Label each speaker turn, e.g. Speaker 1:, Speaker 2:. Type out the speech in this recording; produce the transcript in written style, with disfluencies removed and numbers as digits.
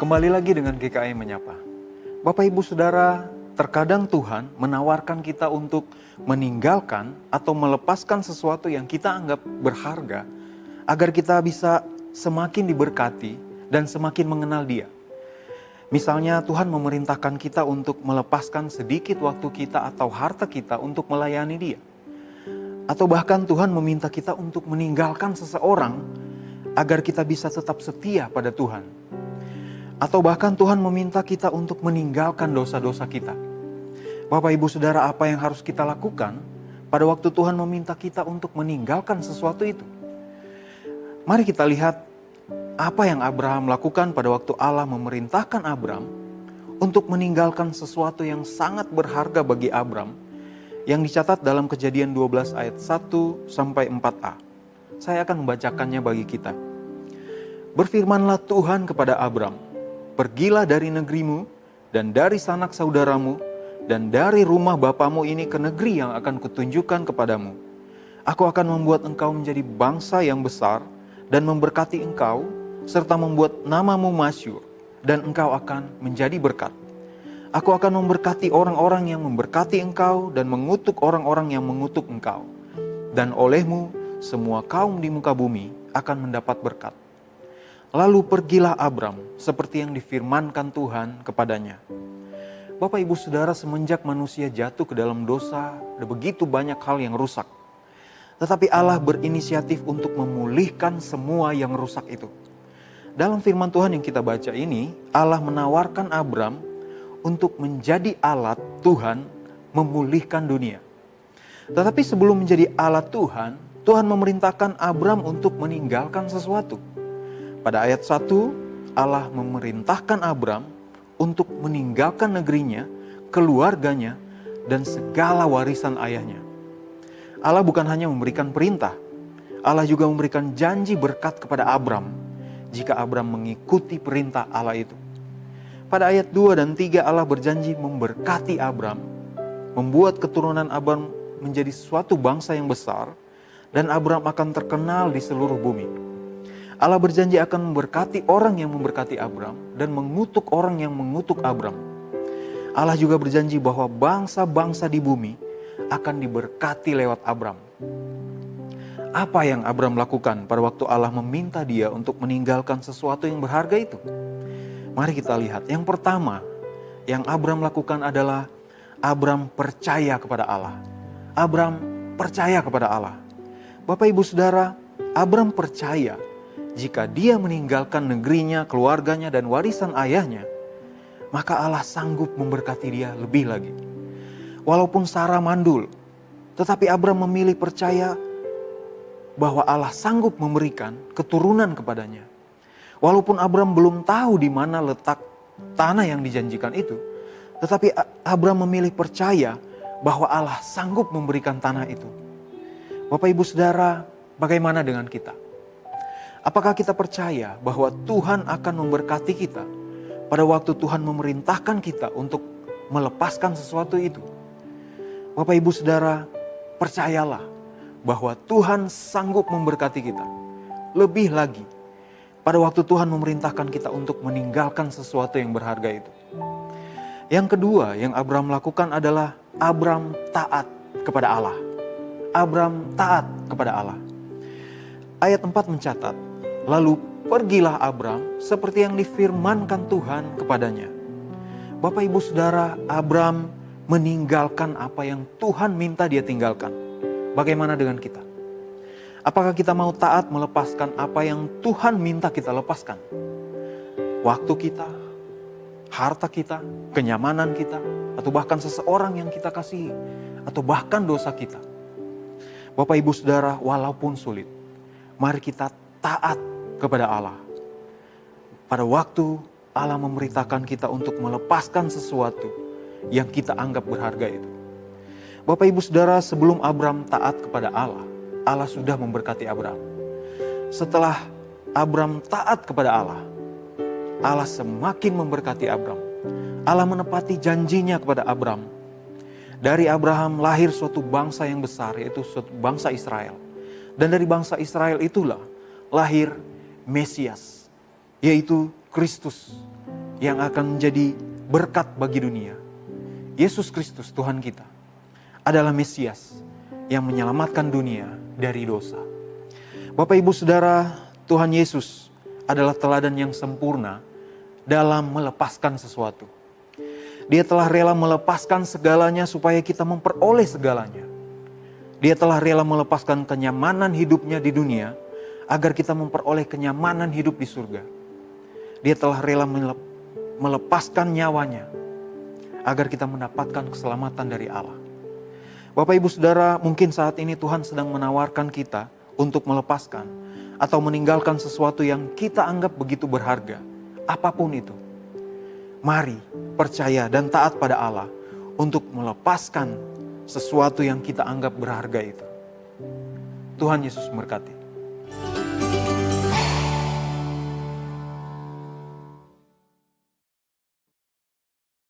Speaker 1: Kembali lagi dengan GKI Menyapa. Bapak Ibu Saudara, terkadang Tuhan menawarkan kita untuk meninggalkan atau melepaskan sesuatu yang kita anggap berharga agar kita bisa semakin diberkati dan semakin mengenal Dia. Misalnya Tuhan memerintahkan kita untuk melepaskan sedikit waktu kita atau harta kita untuk melayani Dia. Atau bahkan Tuhan meminta kita untuk meninggalkan seseorang agar kita bisa tetap setia pada Tuhan. Atau bahkan Tuhan meminta kita untuk meninggalkan dosa-dosa kita. Bapak Ibu Saudara, apa yang harus kita lakukan pada waktu Tuhan meminta kita untuk meninggalkan sesuatu itu? Mari kita lihat apa yang Abraham lakukan pada waktu Allah memerintahkan Abraham untuk meninggalkan sesuatu yang sangat berharga bagi Abraham yang dicatat dalam Kejadian 12 ayat 1 sampai 4a. Saya akan membacakannya bagi kita. Berfirmanlah Tuhan kepada Abraham, "Pergilah dari negerimu dan dari sanak saudaramu dan dari rumah bapamu ini ke negeri yang akan kutunjukkan kepadamu. Aku akan membuat engkau menjadi bangsa yang besar dan memberkati engkau, serta membuat namamu masyhur, dan engkau akan menjadi berkat. Aku akan memberkati orang-orang yang memberkati engkau dan mengutuk orang-orang yang mengutuk engkau. Dan olehmu semua kaum di muka bumi akan mendapat berkat." Lalu pergilah Abram seperti yang difirmankan Tuhan kepadanya. Bapak Ibu Saudara, semenjak manusia jatuh ke dalam dosa, ada begitu banyak hal yang rusak. Tetapi Allah berinisiatif untuk memulihkan semua yang rusak itu. Dalam firman Tuhan yang kita baca ini, Allah menawarkan Abram untuk menjadi alat Tuhan memulihkan dunia. Tetapi sebelum menjadi alat Tuhan, Tuhan memerintahkan Abram untuk meninggalkan sesuatu. Pada ayat 1, Allah memerintahkan Abram untuk meninggalkan negerinya, keluarganya, dan segala warisan ayahnya. Allah bukan hanya memberikan perintah, Allah juga memberikan janji berkat kepada Abram jika Abram mengikuti perintah Allah itu. Pada ayat 2 dan 3 Allah berjanji memberkati Abram, membuat keturunan Abram menjadi suatu bangsa yang besar, dan Abram akan terkenal di seluruh bumi. Allah berjanji akan memberkati orang yang memberkati Abram dan mengutuk orang yang mengutuk Abram. Allah juga berjanji bahwa bangsa-bangsa di bumi akan diberkati lewat Abram. Apa yang Abram lakukan pada waktu Allah meminta dia untuk meninggalkan sesuatu yang berharga itu? Mari kita lihat. Yang pertama yang Abram lakukan adalah Abram percaya kepada Allah. Abram percaya kepada Allah. Bapak Ibu Saudara, Abram percaya jika dia meninggalkan negerinya, keluarganya, dan warisan ayahnya, maka Allah sanggup memberkati dia lebih lagi. Walaupun Sarah mandul, tetapi Abram memilih percaya bahwa Allah sanggup memberikan keturunan kepadanya. Walaupun Abram belum tahu di mana letak tanah yang dijanjikan itu, tetapi Abram memilih percaya bahwa Allah sanggup memberikan tanah itu. Bapak Ibu Saudara, bagaimana dengan kita? Apakah kita percaya bahwa Tuhan akan memberkati kita pada waktu Tuhan memerintahkan kita untuk melepaskan sesuatu itu? Bapak Ibu Saudara, percayalah bahwa Tuhan sanggup memberkati kita. Lebih lagi, pada waktu Tuhan memerintahkan kita untuk meninggalkan sesuatu yang berharga itu. Yang kedua yang Abram lakukan adalah Abram taat kepada Allah. Abram taat kepada Allah. Ayat 4 mencatat, "Lalu pergilah Abram seperti yang difirmankan Tuhan kepadanya." Bapak Ibu Saudara, Abram meninggalkan apa yang Tuhan minta dia tinggalkan. Bagaimana dengan kita? Apakah kita mau taat melepaskan apa yang Tuhan minta kita lepaskan? Waktu kita, harta kita, kenyamanan kita, atau bahkan seseorang yang kita kasihi, atau bahkan dosa kita. Bapak Ibu Saudara, walaupun sulit, mari kita taat kepada Allah. Pada waktu Allah memerintahkan kita untuk melepaskan sesuatu yang kita anggap berharga itu. Bapak Ibu Saudara, sebelum Abram taat kepada Allah, Allah sudah memberkati Abram. Setelah Abram taat kepada Allah, Allah semakin memberkati Abram. Allah menepati janjinya kepada Abram. Dari Abraham lahir suatu bangsa yang besar, yaitu suatu bangsa Israel. Dan dari bangsa Israel itulah lahir Mesias, yaitu Kristus. yang akan menjadi berkat bagi dunia. Yesus Kristus Tuhan kita adalah Mesias yang menyelamatkan dunia dari dosa. Bapak Ibu Saudara, Tuhan Yesus adalah teladan yang sempurna dalam melepaskan sesuatu. Dia telah rela melepaskan segalanya supaya kita memperoleh segalanya. Dia telah rela melepaskan kenyamanan hidupnya di dunia agar kita memperoleh kenyamanan hidup di surga. Dia telah rela melepaskan nyawanya agar kita mendapatkan keselamatan dari Allah. Bapak Ibu Saudara, mungkin saat ini Tuhan sedang menawarkan kita untuk melepaskan atau meninggalkan sesuatu yang kita anggap begitu berharga, apapun itu. Mari percaya dan taat pada Allah untuk melepaskan sesuatu yang kita anggap berharga itu. Tuhan Yesus memberkati.